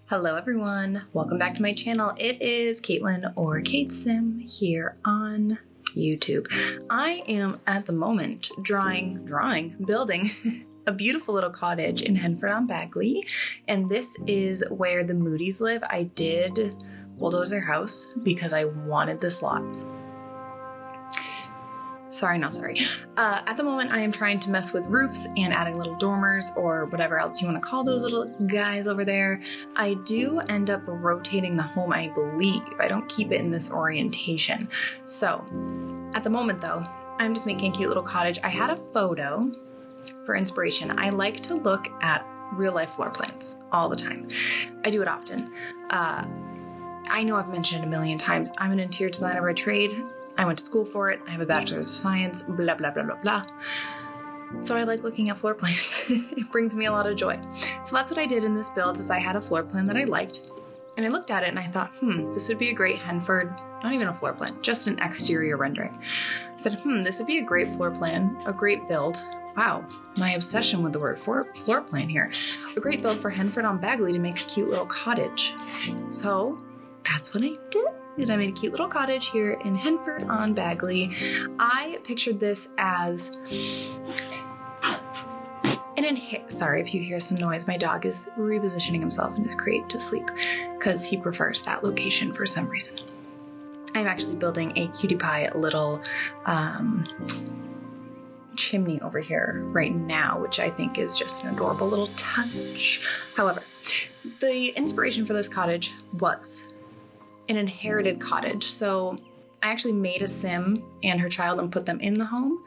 Hello everyone, welcome back to my channel. It is Caitlin or kaitsim here on YouTube. I am at the moment building a beautiful little cottage in Henford-on-Bagley, and this is where the Moody's live. I did bulldoze their house because I wanted this lot. Sorry. At the moment, I am trying to mess with roofs and adding little dormers or whatever else you want to call those little guys over there. I do end up rotating the home, I believe. I don't keep it in this orientation. So at the moment though, I'm just making a cute little cottage. I had a photo for inspiration. I like to look at real life floor plans all the time. I do it often. I know I've mentioned it a million times. I'm an interior designer by trade. I went to school for it. I have a bachelor's of science, blah, blah, blah, blah, blah. So I like looking at floor plans. It brings me a lot of joy. So that's what I did in this build is I had a floor plan that I liked and I looked at it and I thought, this would be a great Henford, not even a floor plan, just an exterior rendering. I said, this would be a great floor plan, a great build. Wow, my obsession with the word floor plan here. A great build for Henford-on-Bagley to make a cute little cottage. So that's what I did. I made a cute little cottage here in Henford-on-Bagley. I pictured this as sorry if you hear some noise. My dog is repositioning himself in his crate to sleep because he prefers that location for some reason. I'm actually building a cutie pie little chimney over here right now, which I think is just an adorable little touch. However, the inspiration for this cottage was an inherited cottage. So I actually made a sim and her child and put them in the home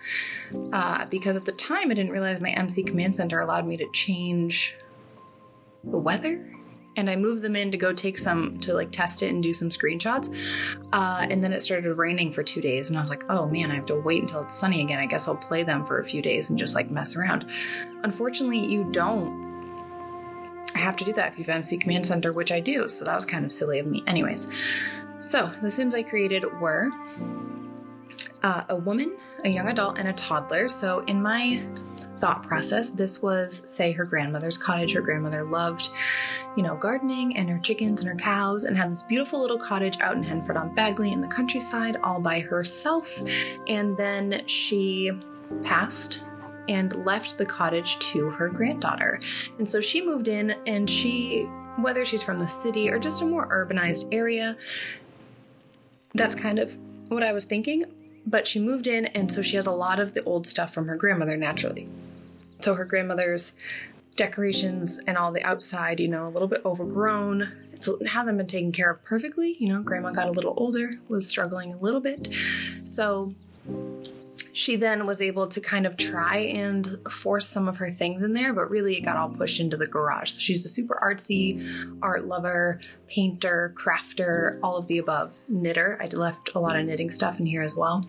because at the time I didn't realize my MC command center allowed me to change the weather. And I moved them in to go take some to like test it and do some screenshots. And then it started raining for 2 days. And I was like, oh man, I have to wait until it's sunny again. I guess I'll play them for a few days and just like mess around. Unfortunately, you don't have to do that if you have MC Command Center, which I do. So that was kind of silly of me. Anyways, so the Sims I created were a woman, a young adult, and a toddler. So in my thought process, this was, say, her grandmother's cottage. Her grandmother loved, gardening and her chickens and her cows and had this beautiful little cottage out in Henford-on-Bagley in the countryside all by herself. And then she passed and left the cottage to her granddaughter. And so she moved in and whether she's from the city or just a more urbanized area, that's kind of what I was thinking. But she moved in and so she has a lot of the old stuff from her grandmother naturally. So her grandmother's decorations and all the outside, a little bit overgrown. It hasn't been taken care of perfectly. Grandma got a little older, was struggling a little bit. So she then was able to kind of try and force some of her things in there, but really it got all pushed into the garage. So she's a super artsy art lover, painter, crafter, all of the above, knitter. I left a lot of knitting stuff in here as well.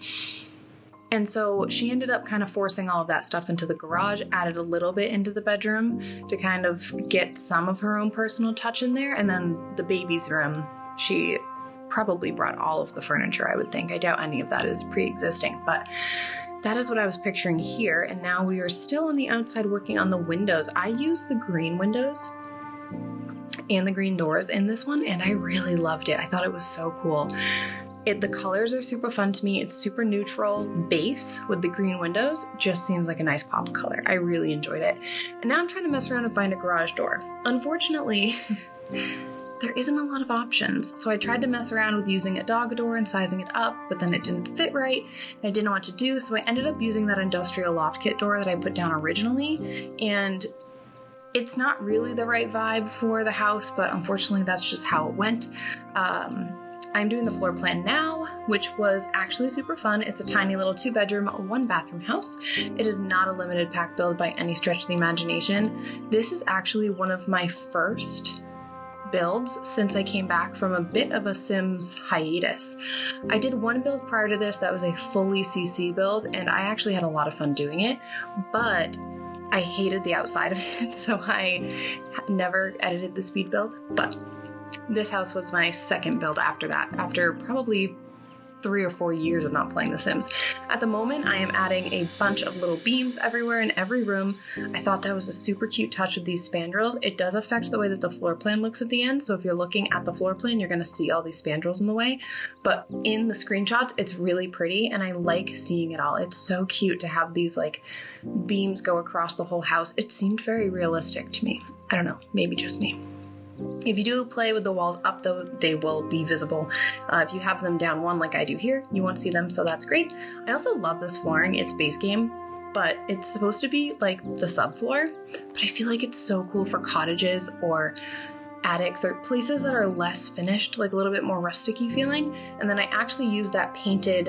And so she ended up kind of forcing all of that stuff into the garage, added a little bit into the bedroom to kind of get some of her own personal touch in there. And then the baby's room, she probably brought all of the furniture, I would think. I doubt any of that is pre-existing, but that is what I was picturing here. And now we are still on the outside working on the windows. I used the green windows and the green doors in this one, and I really loved it. I thought it was so cool. The colors are super fun to me. It's super neutral base with the green windows. Just seems like a nice pop color. I really enjoyed it. And now I'm trying to mess around and find a garage door. Unfortunately, there isn't a lot of options. So I tried to mess around with using a dog door and sizing it up, but then it didn't fit right and I didn't know what to do. So I ended up using that industrial loft kit door that I put down originally. And it's not really the right vibe for the house, but unfortunately that's just how it went. I'm doing the floor plan now, which was actually super fun. It's a tiny little 2-bedroom, 1-bathroom house. It is not a limited pack build by any stretch of the imagination. This is actually one of my first builds since I came back from a bit of a Sims hiatus. I did one build prior to this that was a fully CC build, and I actually had a lot of fun doing it, but I hated the outside of it, so I never edited the speed build. But this house was my second build after that, after probably 3 or 4 years of not playing The Sims. At the moment, I am adding a bunch of little beams everywhere in every room. I thought that was a super cute touch with these spandrels. It does affect the way that the floor plan looks at the end, so if you're looking at the floor plan, you're going to see all these spandrels in the way, but in the screenshots, it's really pretty, and I like seeing it all. It's so cute to have these like beams go across the whole house. It seemed very realistic to me. I don't know, maybe just me. If you do play with the walls up, though, they will be visible. If you have them down one like I do here, you won't see them, so that's great. I also love this flooring. It's base game, but it's supposed to be like the subfloor, but I feel like it's so cool for cottages or attics or places that are less finished, like a little bit more rustic-y feeling. And then I actually used that painted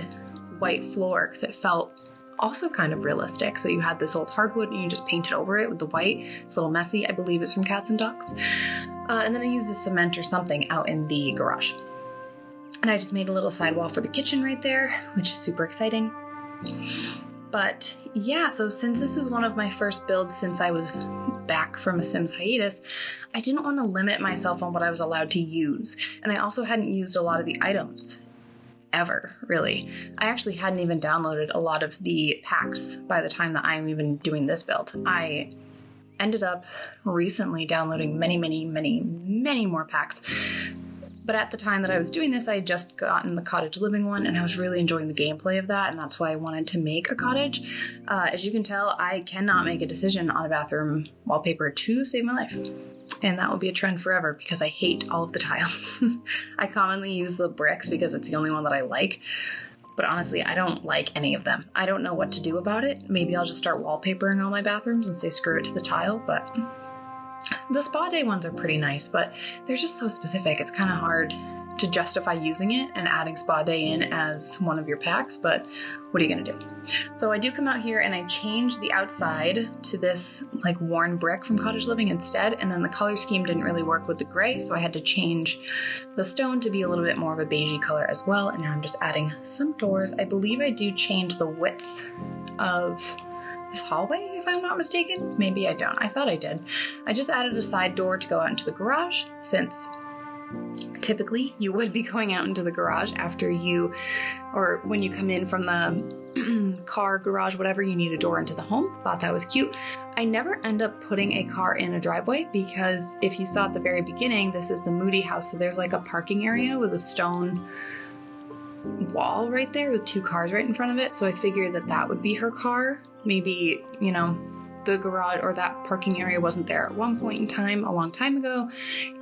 white floor because it felt also kind of realistic. So you had this old hardwood and you just painted over it with the white. It's a little messy. I believe it's from Cats and Dogs. And then I used a cement or something out in the garage. And I just made a little sidewall for the kitchen right there, which is super exciting. But yeah, so since this is one of my first builds since I was back from a Sims hiatus, I didn't want to limit myself on what I was allowed to use. And I also hadn't used a lot of the items ever, really. I actually hadn't even downloaded a lot of the packs by the time that I'm even doing this build. I ended up recently downloading many more packs. But at the time that I was doing this, I had just gotten the cottage living one, and I was really enjoying the gameplay of that, and that's why I wanted to make a cottage. As you can tell, I cannot make a decision on a bathroom wallpaper to save my life. And that will be a trend forever because I hate all of the tiles. I commonly use the bricks because it's the only one that I like. But honestly, I don't like any of them. I don't know what to do about it. Maybe I'll just start wallpapering all my bathrooms and say screw it to the tile, but the spa day ones are pretty nice, but they're just so specific. It's kind of hard to justify using it and adding spa day in as one of your packs, but what are you gonna do? So I do come out here and I change the outside to this like worn brick from Cottage Living instead, and then the color scheme didn't really work with the gray, so I had to change the stone to be a little bit more of a beigey color as well, and now I'm just adding some doors. I believe I do change the width of this hallway, if I'm not mistaken. Maybe I don't. I thought I did. I just added a side door to go out into the garage, since typically you would be going out into the garage after you, or when you come in from the car, garage, whatever, you need a door into the home. Thought that was cute. I never end up putting a car in a driveway because if you saw at the very beginning, this is the Moody house. So there's like a parking area with a stone wall right there with 2 cars right in front of it. So I figured that that would be her car. Maybe, you know, the garage or that parking area wasn't there at one point in time, a long time ago.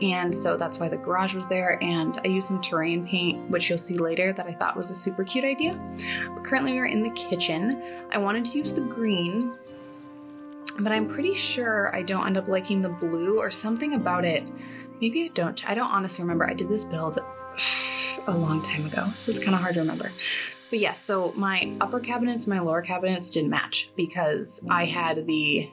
And so that's why the garage was there. And I used some terrain paint, which you'll see later, that I thought was a super cute idea. But currently we are in the kitchen. I wanted to use the green, but I'm pretty sure I don't end up liking the blue or something about it. Maybe I don't honestly remember. I did this build a long time ago, so it's kind of hard to remember. But yes, so my upper cabinets, my lower cabinets didn't match because I had the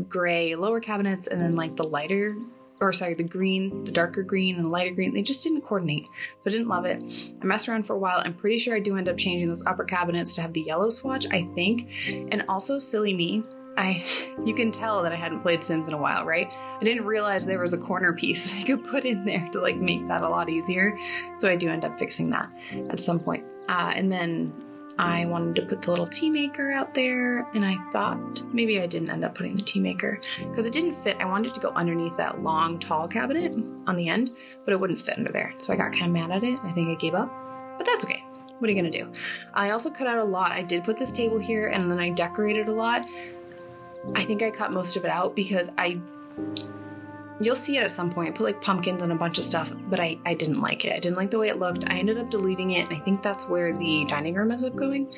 gray lower cabinets and then like the lighter, or sorry, the green, the darker green and the lighter green. They just didn't coordinate. So I didn't love it. I messed around for a while. I'm pretty sure I do end up changing those upper cabinets to have the yellow swatch, I think. And also, silly me, you can tell that I hadn't played Sims in a while, right? I didn't realize there was a corner piece that I could put in there to like make that a lot easier. So I do end up fixing that at some point. And then I wanted to put the little tea maker out there, and I thought maybe I didn't end up putting the tea maker because it didn't fit. I wanted it to go underneath that long, tall cabinet on the end, but it wouldn't fit under there. So I got kind of mad at it. I think I gave up, but that's okay. What are you gonna do? I also cut out a lot. I did put this table here and then I decorated a lot. I think I cut most of it out because you'll see it at some point. I put like pumpkins and a bunch of stuff, but I didn't like it. I didn't like the way it looked. I ended up deleting it, and I think that's where the dining room ends up going.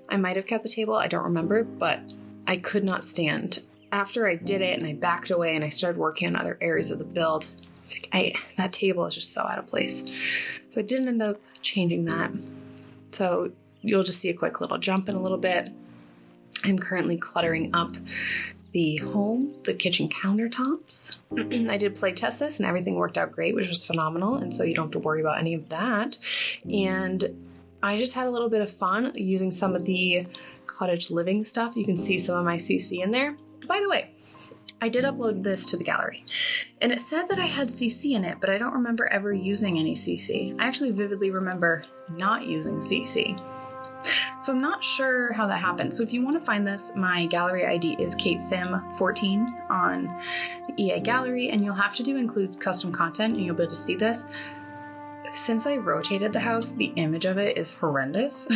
I might have kept the table, I don't remember, but I could not stand. After I did it and I backed away and I started working on other areas of the build, it's like that table is just so out of place. So I didn't end up changing that. So you'll just see a quick little jump in a little bit. I'm currently cluttering up the home, the kitchen countertops. I did play test this and everything worked out great, which was phenomenal. And so you don't have to worry about any of that. And I just had a little bit of fun using some of the cottage living stuff. You can see some of my CC in there. By the way, I did upload this to the gallery, and it said that I had CC in it, but I don't remember ever using any CC. I actually vividly remember not using CC. So I'm not sure how that happened. So if you want to find this, my gallery ID is kaitsim14 on the EA gallery, and you'll have to include custom content, and you'll be able to see this. Since I rotated the house, the image of it is horrendous,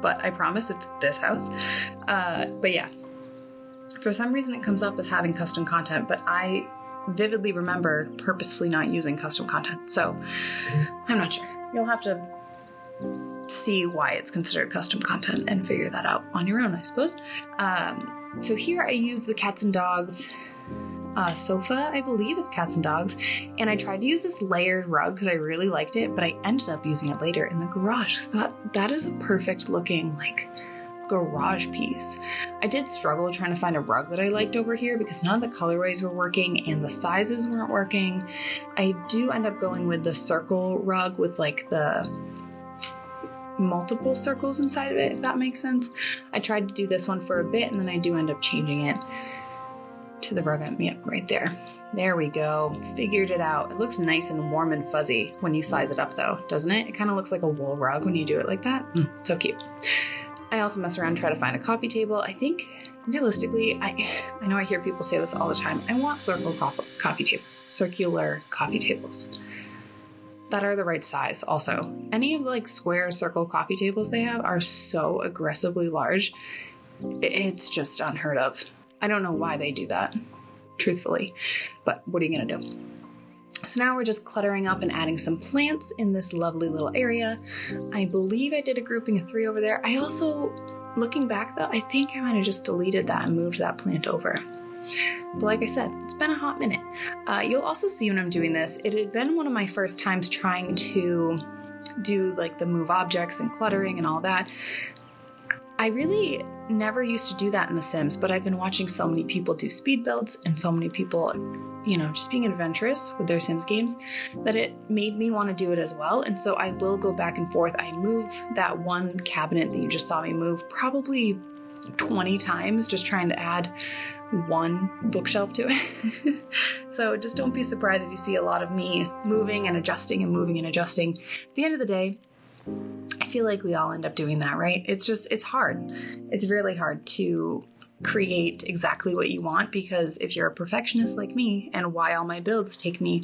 but I promise it's this house. But yeah, for some reason it comes up as having custom content, but I vividly remember purposefully not using custom content. So I'm not sure. You'll have to see why it's considered custom content and figure that out on your own, I suppose. So here I use the cats and dogs sofa, I believe it's cats and dogs, and I tried to use this layered rug because I really liked it, but I ended up using it later in the garage. I thought that is a perfect looking like garage piece. I did struggle trying to find a rug that I liked over here because none of the colorways were working and the sizes weren't working. I do end up going with the circle rug with like the multiple circles inside of it, if that makes sense. I tried to do this one for a bit, and then I do end up changing it to the rug. Yep, right there. There we go. Figured it out. It looks nice and warm and fuzzy when you size it up though, doesn't it? It kind of looks like a wool rug when you do it like that. So cute. I also mess around and try to find a coffee table. I think realistically, I know I hear people say this all the time. I want circular coffee tables that are the right size. Also, any of the like square circle coffee tables they have are so aggressively large. It's just unheard of. I don't know why they do that, truthfully, but what are you gonna do? So now we're just cluttering up and adding some plants in this lovely little area. I believe I did a grouping of 3 over there. I also, looking back though, I think I might have just deleted that and moved that plant over. But like I said, it's been a hot minute. You'll also see when I'm doing this, it had been one of my first times trying to do like the move objects and cluttering and all that. I really never used to do that in The Sims, but I've been watching so many people do speed builds and so many people, just being adventurous with their Sims games that it made me want to do it as well. And so I will go back and forth. I move that one cabinet that you just saw me move probably 20 times, just trying to add one bookshelf to it. So just don't be surprised if you see a lot of me moving and adjusting and moving and adjusting. At the end of the day, I feel like we all end up doing that, right? It's hard. It's really hard to create exactly what you want, because if you're a perfectionist like me, and why all my builds take me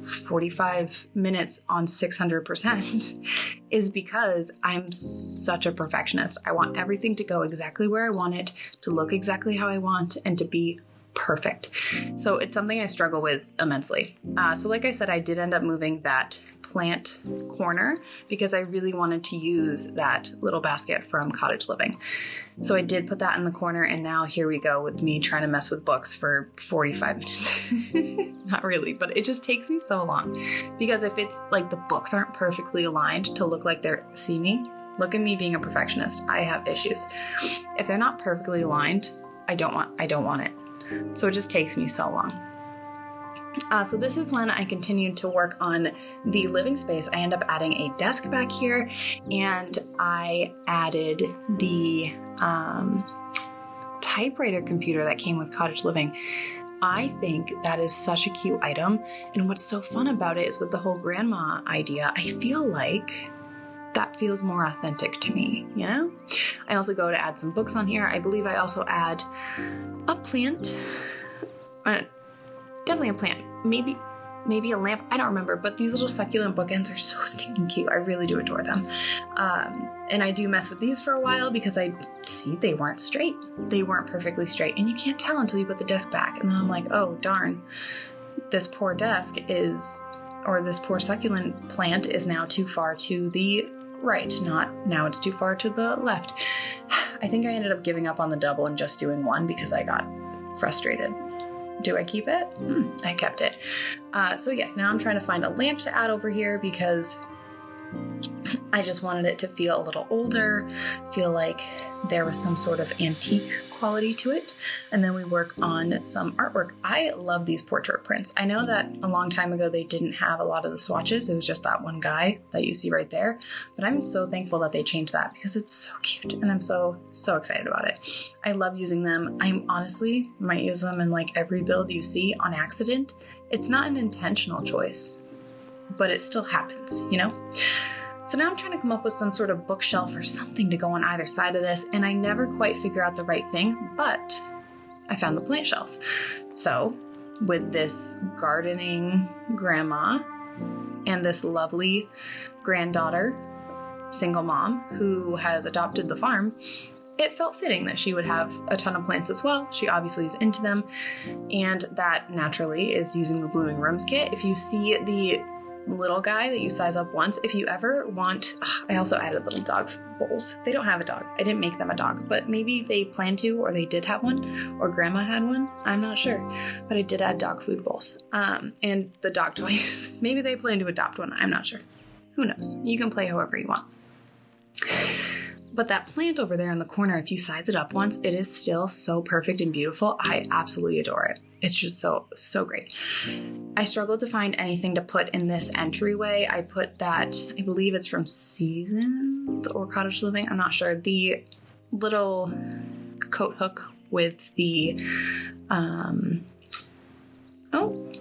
45 minutes on 600% is because I'm such a perfectionist. I want everything to go exactly where I want it, to look exactly how I want, and to be perfect. So it's something I struggle with immensely. So like I said, I did end up moving that plant corner because I really wanted to use that little basket from Cottage Living. So I did put that in the corner, and now here we go with me trying to mess with books for 45 minutes. Not really, but it just takes me so long, because if it's like the books aren't perfectly aligned to look like they're, see me? Look at me being a perfectionist. I have issues. If they're not perfectly aligned, I don't want it. So it just takes me so long. So this is when I continued to work on the living space. I end up adding a desk back here, and I added the typewriter computer that came with Cottage Living. I think that is such a cute item, and what's so fun about it is with the whole grandma idea, I feel like that feels more authentic to me, I also go to add some books on here. I believe I also add a plant, definitely a plant, maybe a lamp, I don't remember, but these little succulent bookends are so stinking cute. I really do adore them. And I do mess with these for a while because I see they weren't straight. They weren't perfectly straight, and you can't tell until you put the desk back. And then I'm like, oh darn, this poor desk this poor succulent plant is now too far to the right, not now it's too far to the left. I think I ended up giving up on the double and just doing one because I got frustrated. Do I keep it? I kept it. So yes, now I'm trying to find a lamp to add over here because I just wanted it to feel a little older, feel like there was some sort of antique quality to it. And then we work on some artwork. I love these portrait prints. I know that a long time ago they didn't have a lot of the swatches. It was just that one guy that you see right there. But I'm so thankful that they changed that because it's so cute and I'm so excited about it. I love using them. I honestly might use them in like every build you see on accident. It's not an intentional choice, but it still happens, you know? So now I'm trying to come up with some sort of bookshelf or something to go on either side of this, and I never quite figure out the right thing, but I found the plant shelf. So with this gardening grandma and this lovely granddaughter, single mom who has adopted the farm, it felt fitting that she would have a ton of plants as well. She obviously is into them, and that naturally is using the Blooming Rooms kit. If you see the little guy that you size up once, if you ever want, I also added little dog bowls. They don't have a dog. I didn't make them a dog, but maybe they plan to, or they did have one, or grandma had one. I'm not sure, but I did add dog food bowls. And the dog toys. Maybe they plan to adopt one. I'm not sure. Who knows? You can play however you want. But that plant over there in the corner, if you size it up once, it is still so perfect and beautiful. I absolutely adore it. It's just so great. I struggled to find anything to put in this entryway. I put that, I believe it's from Seasons or Cottage Living. I'm not sure. The little coat hook with the, oh,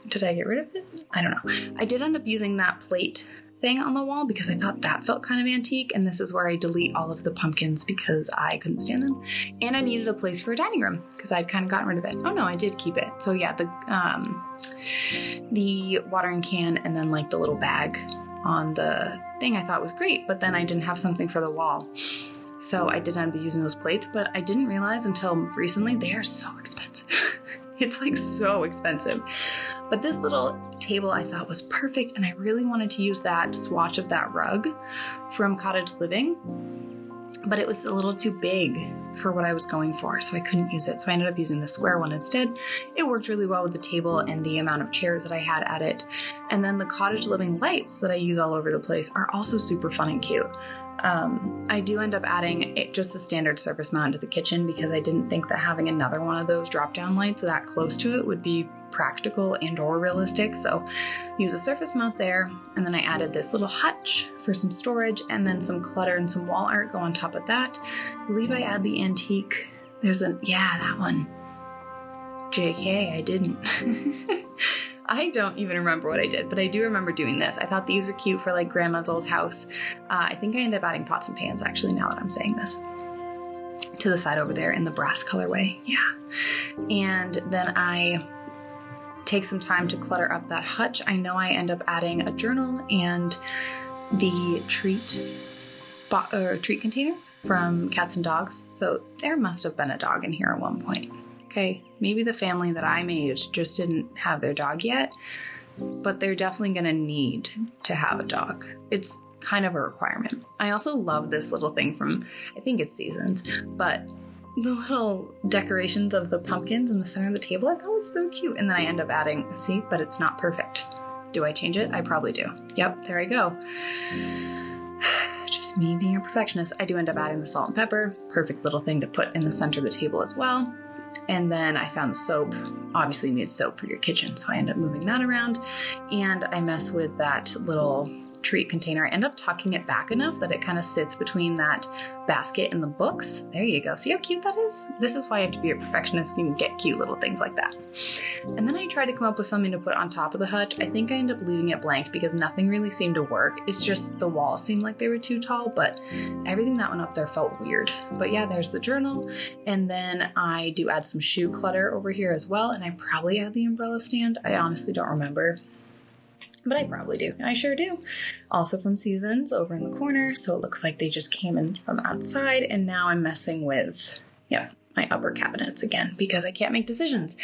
did I get rid of it? I don't know. I did end up using that plate thing on the wall because I thought that felt kind of antique, and this is where I delete all of the pumpkins because I couldn't stand them, and I needed a place for a dining room because I'd kind of gotten rid of it. Oh no, I did keep it. So yeah, the watering can and then like the little bag on the thing I thought was great, but then I didn't have something for the wall, so I did end up using those plates. But I didn't realize until recently they are so expensive. It's like so expensive. But this little table I thought was perfect, and I really wanted to use that swatch of that rug from Cottage Living, but it was a little too big for what I was going for, so I couldn't use it. So I ended up using the square one instead. It worked really well with the table and the amount of chairs that I had at it. And then the Cottage Living lights that I use all over the place are also super fun and cute. I do end up adding just a standard surface mount to the kitchen because I didn't think that having another one of those drop-down lights that close to it would be practical and or realistic. So use a surface mount there, and then I added this little hutch for some storage, and then some clutter and some wall art go on top of that. I believe I add the antique. That one. JK, I didn't. I don't even remember what I did, but I do remember doing this. I thought these were cute for like grandma's old house. I think I ended up adding pots and pans actually, now that I'm saying this, to the side over there in the brass colorway. Yeah. And then I take some time to clutter up that hutch. I know I end up adding a journal and the treat containers from cats and dogs. So there must have been a dog in here at one point. Okay, maybe the family that I made just didn't have their dog yet, but they're definitely gonna need to have a dog. It's kind of a requirement. I also love this little thing from, I think it's Seasons, but the little decorations of the pumpkins in the center of the table, I thought it was so cute. And then I end up adding, see, but it's not perfect. Do I change it? I probably do. Yep, there I go. Just me being a perfectionist. I do end up adding the salt and pepper, perfect little thing to put in the center of the table as well. And then I found the soap. Obviously you need soap for your kitchen, so I end up moving that around. And I mess with that little treat container. I end up tucking it back enough that it kind of sits between that basket and the books. There you go. See how cute that is? This is why you have to be a perfectionist. You can get cute little things like that. And then I tried to come up with something to put on top of the hutch. I think I ended up leaving it blank because nothing really seemed to work. It's just the walls seemed like they were too tall, but everything that went up there felt weird. But yeah, there's the journal. And then I do add some shoe clutter over here as well. And I probably add the umbrella stand. I honestly don't remember, but I probably do. I sure do. Also from Seasons over in the corner. So it looks like they just came in from outside, and now I'm messing with, my upper cabinets again because I can't make decisions.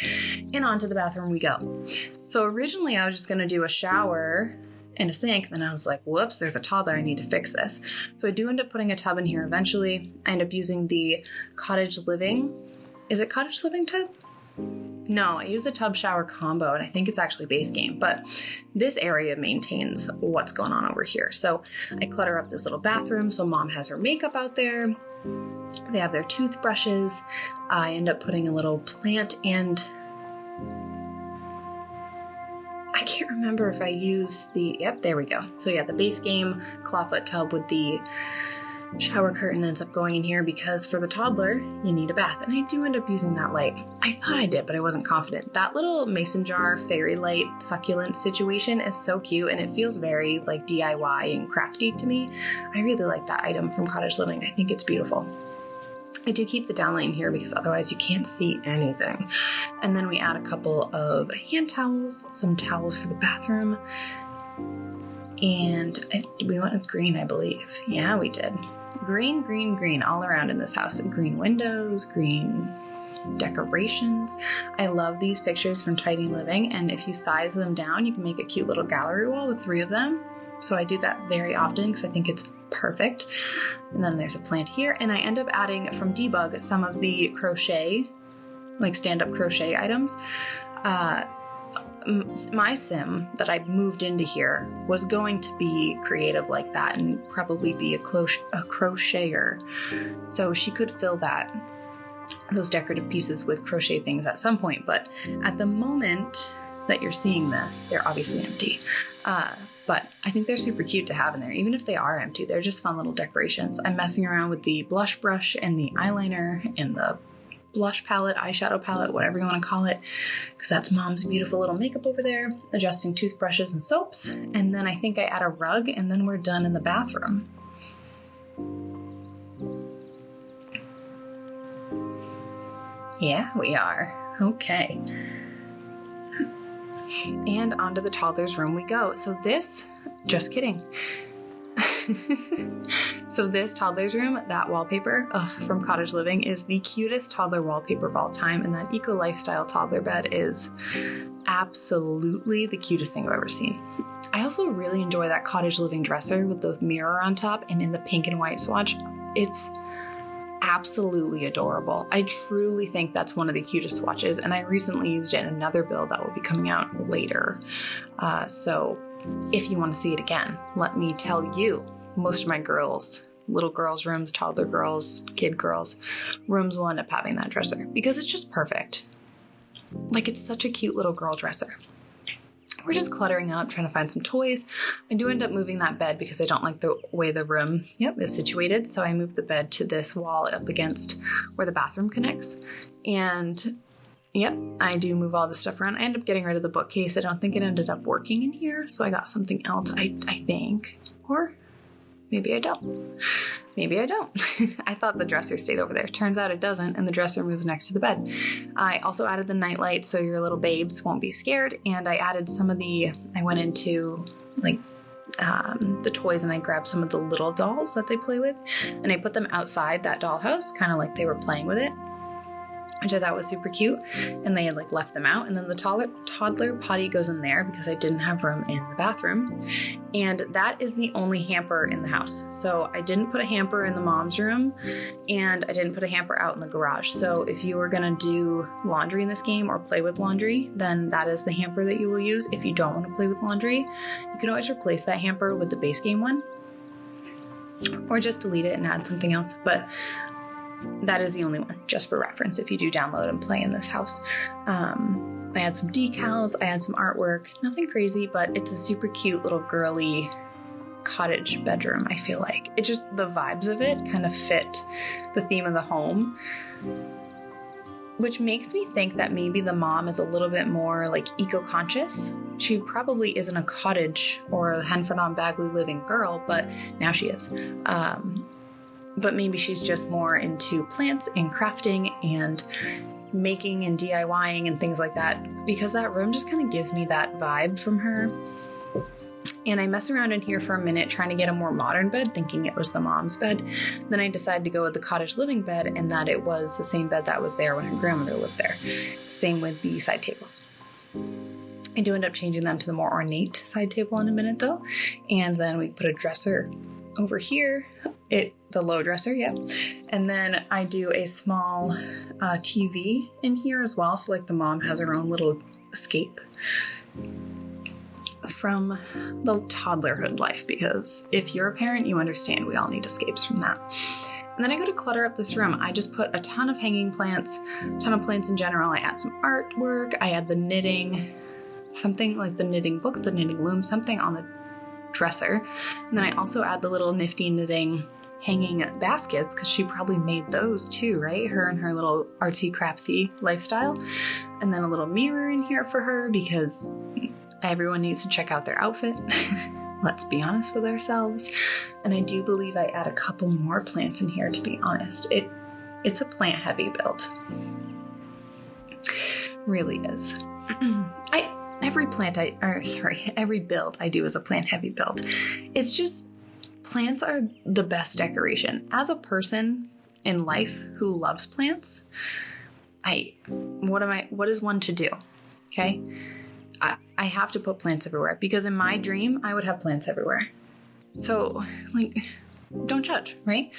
And onto the bathroom we go. So originally I was just going to do a shower and a sink. Then I was like, whoops, there's a toddler. I need to fix this. So I do end up putting a tub in here eventually. I end up using the Cottage Living. Is it Cottage Living tub? No, I use the tub shower combo, and I think it's actually base game, but this area maintains what's going on over here. So I clutter up this little bathroom, so mom has her makeup out there. They have their toothbrushes. I end up putting a little plant, and I can't remember if I use yep, there we go. So yeah, the base game clawfoot tub with the shower curtain ends up going in here because for the toddler, you need a bath. And I do end up using that light. I thought I did, but I wasn't confident. That little mason jar fairy light succulent situation is so cute, and it feels very like DIY and crafty to me. I really like that item from Cottage Living. I think it's beautiful. I do keep the downlight in here because otherwise you can't see anything. And then we add a couple of hand towels, some towels for the bathroom. And we went with green, I believe. Yeah, we did. Green, green, green all around in this house. Green windows, green decorations. I love these pictures from Tidy Living, and if you size them down, you can make a cute little gallery wall with 3 of them. So I do that very often because I think it's perfect. And then there's a plant here, and I end up adding from Debug some of the crochet, like stand-up crochet items. My sim that I moved into here was going to be creative like that and probably be a crocheter. So she could fill those decorative pieces with crochet things at some point. But at the moment that you're seeing this, they're obviously empty. But I think they're super cute to have in there. Even if they are empty, they're just fun little decorations. I'm messing around with the blush brush and the eyeliner and the blush palette, eyeshadow palette, whatever you want to call it, because that's mom's beautiful little makeup over there, adjusting toothbrushes and soaps. And then I think I add a rug, and then we're done in the bathroom. Yeah, we are. Okay. And onto the toddler's room we go. So just kidding. So this toddler's room, that wallpaper from Cottage Living is the cutest toddler wallpaper of all time, and that eco lifestyle toddler bed is absolutely the cutest thing I've ever seen. I also really enjoy that Cottage Living dresser with the mirror on top and in the pink and white swatch. It's absolutely adorable. I truly think that's one of the cutest swatches, and I recently used it in another build that will be coming out later. So if you want to see it again, let me tell you, most of my little girls' rooms, toddler girls, kid girls' rooms will end up having that dresser because it's just perfect. Like, it's such a cute little girl dresser. We're just cluttering up, trying to find some toys. I do end up moving that bed because I don't like the way the room is situated. So I moved the bed to this wall up against where the bathroom connects. And I do move all this stuff around. I end up getting rid of the bookcase. I don't think it ended up working in here. So I got something else, I think. Or maybe I don't. Maybe I don't. I thought the dresser stayed over there. Turns out it doesn't, and the dresser moves next to the bed. I also added the nightlight so your little babes won't be scared, and I added I went into the toys and I grabbed some of the little dolls that they play with, and I put them outside that dollhouse, kind of like they were playing with it, which I thought was super cute. And they had left them out, and then the toddler potty goes in there because I didn't have room in the bathroom. And that is the only hamper in the house. So I didn't put a hamper in the mom's room, and I didn't put a hamper out in the garage. So if you were gonna do laundry in this game or play with laundry, then that is the hamper that you will use. If you don't want to play with laundry, you can always replace that hamper with the base game one, or just delete it and add something else. But that is the only one, just for reference, if you do download and play in this house. I had some decals, I had some artwork, nothing crazy, but it's a super cute little girly cottage bedroom, I feel like. It just, the vibes of it kind of fit the theme of the home, which makes me think that maybe the mom is a little bit more eco-conscious. She probably isn't a cottage or a Henford-on-Bagley living girl, but now she is. But maybe she's just more into plants and crafting and making and DIYing and things like that, because that room just kind of gives me that vibe from her. And I mess around in here for a minute trying to get a more modern bed, thinking it was the mom's bed. Then I decided to go with the Cottage Living bed, and that it was the same bed that was there when her grandmother lived there. Same with the side tables. I do end up changing them to the more ornate side table in a minute though. And then we put a dresser over here. The low dresser, yeah. And then I do a small TV in here as well. So like the mom has her own little escape from the toddlerhood life, because if you're a parent, you understand we all need escapes from that. And then I go to clutter up this room. I just put a ton of hanging plants, a ton of plants in general. I add some artwork. I add the knitting, something like the knitting book, the knitting loom, something on the dresser. And then I also add the little nifty knitting hanging baskets, because she probably made those too, right? Her and her little artsy craftsy lifestyle. And then a little mirror in here for her, because everyone needs to check out their outfit. Let's be honest with ourselves. And I do believe I add a couple more plants in here, to be honest. It's a plant heavy build. Really is. Every build I do is a plant heavy build. It's just, plants are the best decoration. As a person in life who loves plants, what is one to do? Okay. I have to put plants everywhere, because in my dream, I would have plants everywhere. So, like, don't judge, right?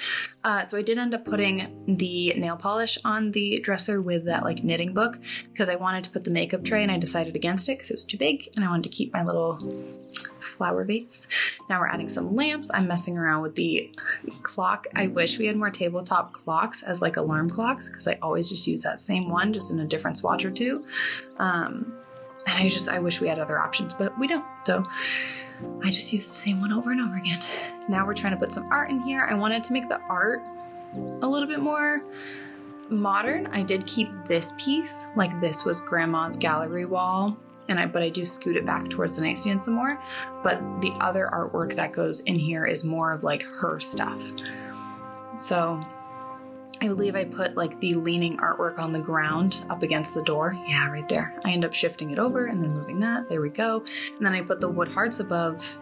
So I did end up putting the nail polish on the dresser with that like knitting book, because I wanted to put the makeup tray and I decided against it because it was too big and I wanted to keep my little flower vase. Now we're adding some lamps. I'm messing around with the clock. I wish we had more tabletop clocks as like alarm clocks, because I always just use that same one, just in a different swatch or two. And I wish we had other options, but we don't. So I just use the same one over and over again. Now we're trying to put some art in here. I wanted to make the art a little bit more modern. I did keep this piece, like this was grandma's gallery wall, but I do scoot it back towards the nightstand some more. But the other artwork that goes in here is more of like her stuff. So I believe I put like the leaning artwork on the ground up against the door. Yeah, right there. I end up shifting it over and then moving that. There we go. And then I put the wood hearts above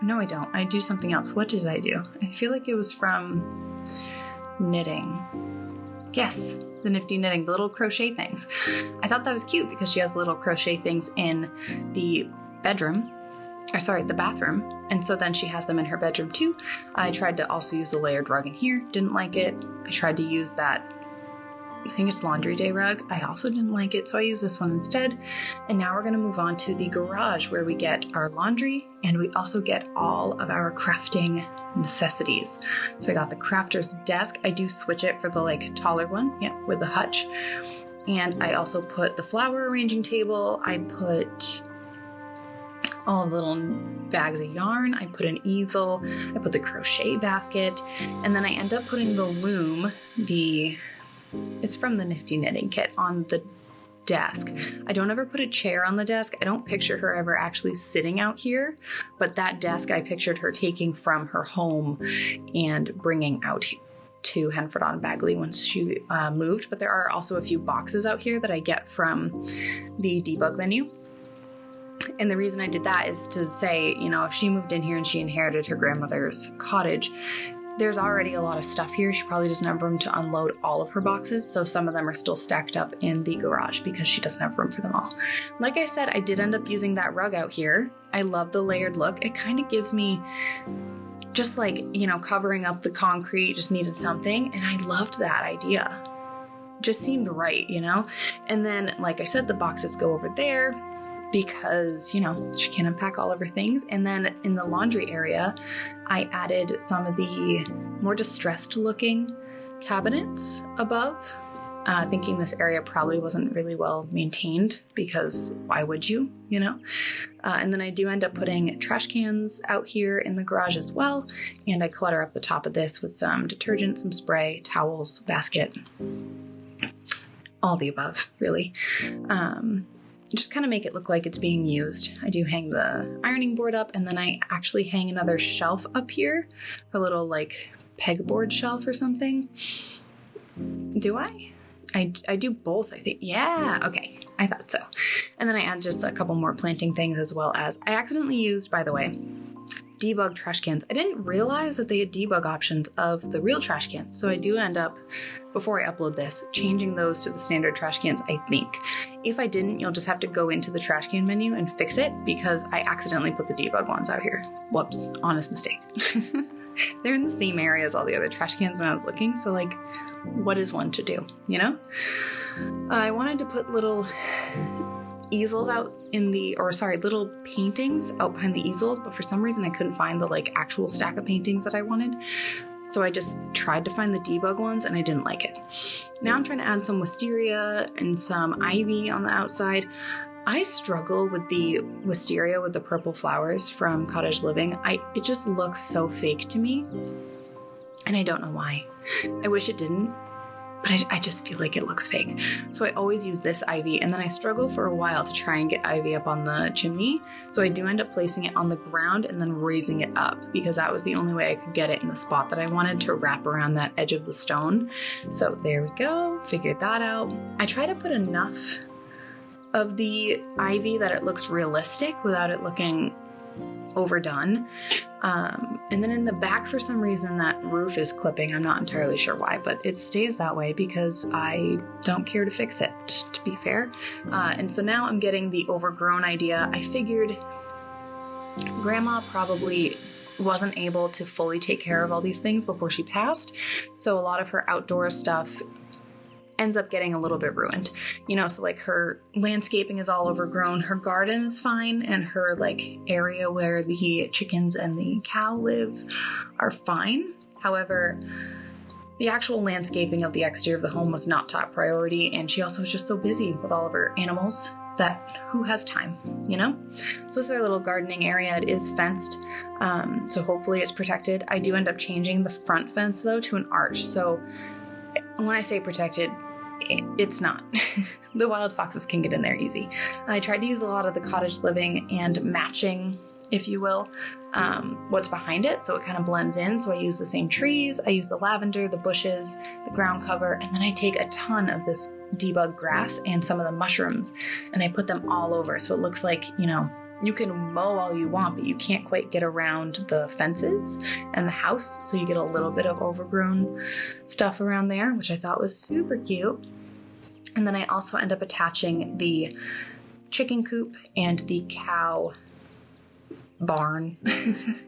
no, I don't. I do something else. What did I do? I feel like it was from knitting. Yes, the nifty knitting, the little crochet things. I thought that was cute because she has little crochet things in the the bathroom. And so then she has them in her bedroom too. I tried to also use the layered rug in here. Didn't like it. I tried to use that, I think it's laundry day rug. I also didn't like it. So I used this one instead. And now we're going to move on to the garage, where we get our laundry and we also get all of our crafting necessities. So I got the crafter's desk. I do switch it for the like taller one. Yeah, with the hutch. And I also put the flower arranging table. I put all the little bags of yarn. I put an easel. I put the crochet basket. And then I end up putting the loom, it's from the Nifty Knitting Kit, on the desk. I don't ever put a chair on the desk. I don't picture her ever actually sitting out here, but that desk I pictured her taking from her home and bringing out to Henford-on-Bagley once she moved. But there are also a few boxes out here that I get from the debug menu. And the reason I did that is to say, if she moved in here and she inherited her grandmother's cottage, there's already a lot of stuff here. She probably doesn't have room to unload all of her boxes. So some of them are still stacked up in the garage because she doesn't have room for them all. Like I said, I did end up using that rug out here. I love the layered look. It kind of gives me just like, covering up the concrete, just needed something. And I loved that idea. Just seemed right, And then, like I said, the boxes go over there, because, she can't unpack all of her things. And then in the laundry area, I added some of the more distressed looking cabinets above, thinking this area probably wasn't really well maintained, because why would you, And then I do end up putting trash cans out here in the garage as well. And I clutter up the top of this with some detergent, some spray, towels, basket, all the above, really. Just kind of make it look like it's being used. I do hang the ironing board up, and then I actually hang another shelf up here, a little like pegboard shelf or something. Do I? I do both, I think. Yeah, okay. I thought so. And then I add just a couple more planting things, as well as I accidentally used, by the way, debug trash cans. I didn't realize that they had debug options of the real trash cans. So I do end up, before I upload this, changing those to the standard trash cans, I think. If I didn't, you'll just have to go into the trash can menu and fix it, because I accidentally put the debug ones out here. Whoops, honest mistake. they're in the same area as all the other trash cans when I was looking. So like, what is one to do, you know? I wanted to put little easels out little paintings out behind the easels, but for some reason I couldn't find the like actual stack of paintings that I wanted. So I just tried to find the debug ones and I didn't like it. Now I'm trying to add some wisteria and some ivy on the outside. I struggle with the wisteria with the purple flowers from Cottage Living. It just looks so fake to me, and I don't know why. I wish it didn't, but I just feel like it looks fake. So I always use this ivy, and then I struggle for a while to try and get ivy up on the chimney. So I do end up placing it on the ground and then raising it up, because that was the only way I could get it in the spot that I wanted to wrap around that edge of the stone. So there we go, figured that out. I try to put enough of the ivy that it looks realistic without it looking overdone. And then in the back, for some reason, that roof is clipping. I'm not entirely sure why, but it stays that way because I don't care to fix it, to be fair. And so now I'm getting the overgrown idea. I figured Grandma probably wasn't able to fully take care of all these things before she passed. So a lot of her outdoor stuff ends up getting a little bit ruined, you know, so like her landscaping is all overgrown, her garden is fine, and her like area where the chickens and the cow live are fine. However, the actual landscaping of the exterior of the home was not top priority, and she also was just so busy with all of her animals that who has time, you know? So this is our little gardening area. It is fenced, so hopefully it's protected. I do end up changing the front fence though to an arch. So when I say protected, it's not. The wild foxes can get in there easy. I tried to use a lot of the Cottage Living and matching, if you will, what's behind it, so it kind of blends in. So I use the same trees, I use the lavender, the bushes, the ground cover, and then I take a ton of this debug grass and some of the mushrooms, and I put them all over. So it looks like, you know, you can mow all you want, but you can't quite get around the fences and the house. So you get a little bit of overgrown stuff around there, which I thought was super cute. And then I also end up attaching the chicken coop and the cow barn.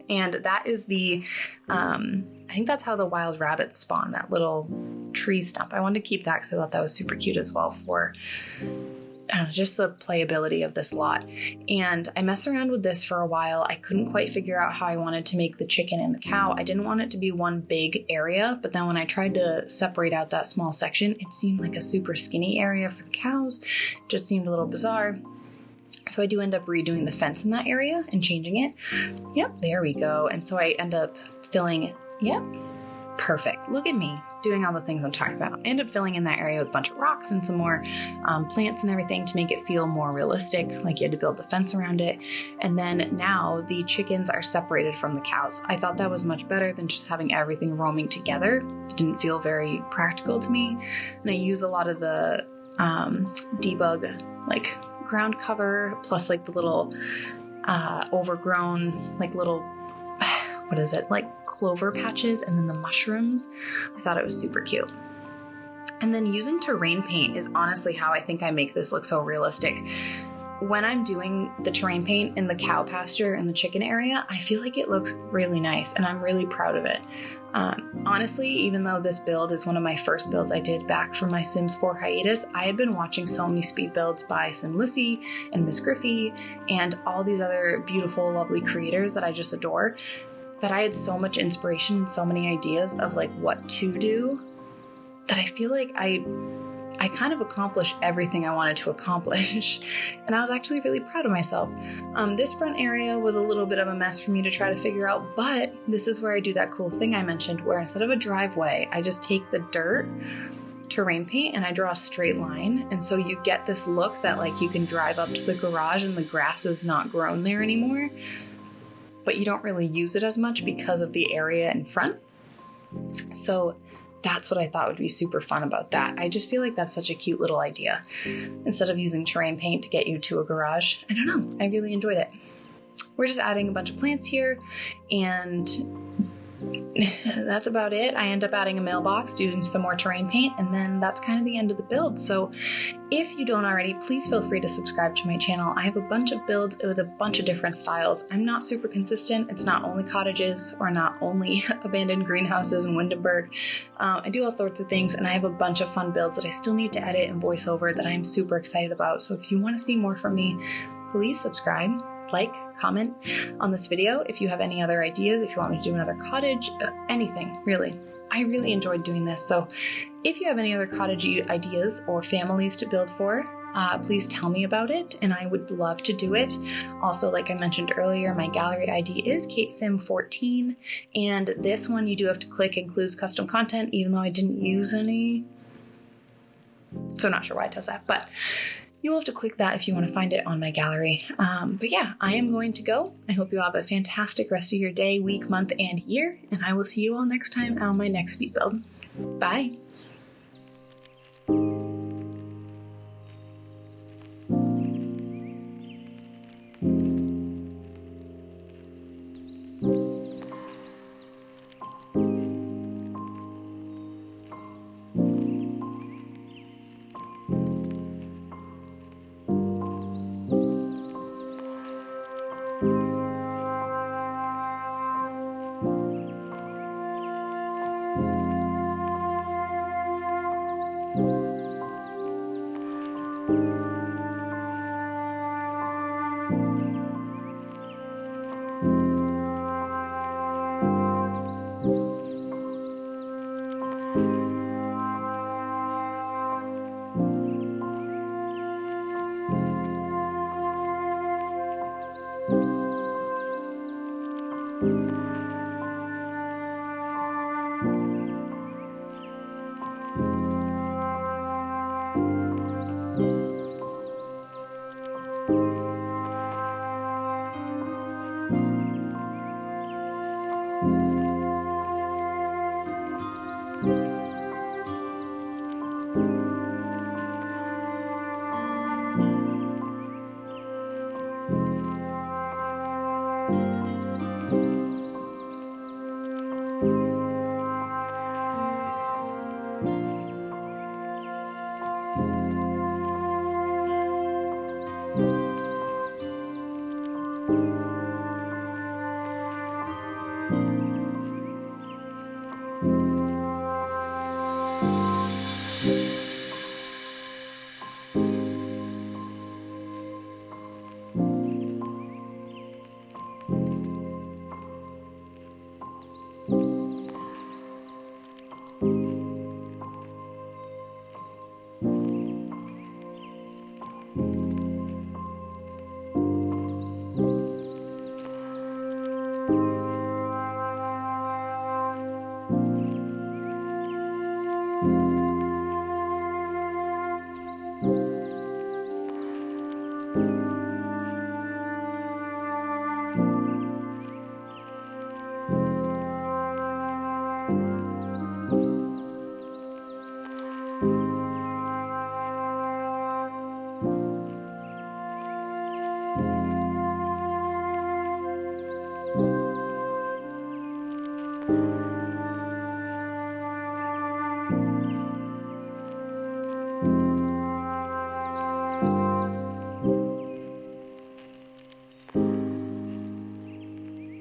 And that is I think that's how the wild rabbits spawn, that little tree stump. I wanted to keep that because I thought that was super cute as well for just the playability of this lot. And I messed around with this for a while. I couldn't quite figure out how I wanted to make the chicken and the cow. I didn't want it to be one big area, but then when I tried to separate out that small section, it seemed like a super skinny area for the cows. It just seemed a little bizarre. So I do end up redoing the fence in that area and changing it. Yep, there we go. And so I end up filling it. Yep, perfect. Look at me doing all the things I'm talking about. I end up filling in that area with a bunch of rocks and some more plants and everything to make it feel more realistic, like you had to build the fence around it. And then now the chickens are separated from the cows. I thought that was much better than just having everything roaming together. It didn't feel very practical to me. And I use a lot of the debug, like ground cover, plus like the little overgrown, like little, what is it, like clover patches, and then the mushrooms. I thought it was super cute. And then using terrain paint is honestly how I think I make this look so realistic. When I'm doing the terrain paint in the cow pasture and the chicken area, I feel like it looks really nice, and I'm really proud of it. Honestly, even though this build is one of my first builds I did back from my Sims 4 hiatus, I had been watching so many speed builds by SimLissy and Miss Griffey and all these other beautiful, lovely creators that I just adore, that I had so much inspiration and so many ideas of like what to do, that I feel like I kind of accomplished everything I wanted to accomplish. And I was actually really proud of myself. This front area was a little bit of a mess for me to try to figure out, but this is where I do that cool thing I mentioned, where instead of a driveway, I just take the dirt terrain paint and I draw a straight line. And so you get this look that like you can drive up to the garage and the grass is not grown there anymore, but you don't really use it as much because of the area in front. So that's what I thought would be super fun about that. I just feel like that's such a cute little idea. Instead of using terrain paint to get you to a garage, I don't know, I really enjoyed it. We're just adding a bunch of plants here, and that's about it. I end up adding a mailbox, doing some more terrain paint, and then that's kind of the end of the build. So if you don't already, please feel free to subscribe to my channel. I have a bunch of builds with a bunch of different styles. I'm not super consistent. It's not only cottages or not only abandoned greenhouses in Windenburg. I do all sorts of things, and I have a bunch of fun builds that I still need to edit and voice over that I'm super excited about. So if you want to see more from me, please subscribe, like, comment on this video. If you have any other ideas, if you want me to do another cottage, anything really. I really enjoyed doing this. So if you have any other cottage ideas or families to build for, please tell me about it, and I would love to do it. Also, like I mentioned earlier, my gallery ID is kaitsim14, and this one you do have to click includes custom content, even though I didn't use any. So not sure why it does that, but you'll have to click that if you want to find it on my gallery. But yeah, I am going to go. I hope you all have a fantastic rest of your day, week, month, and year, and I will see you all next time on my next speed build. Bye.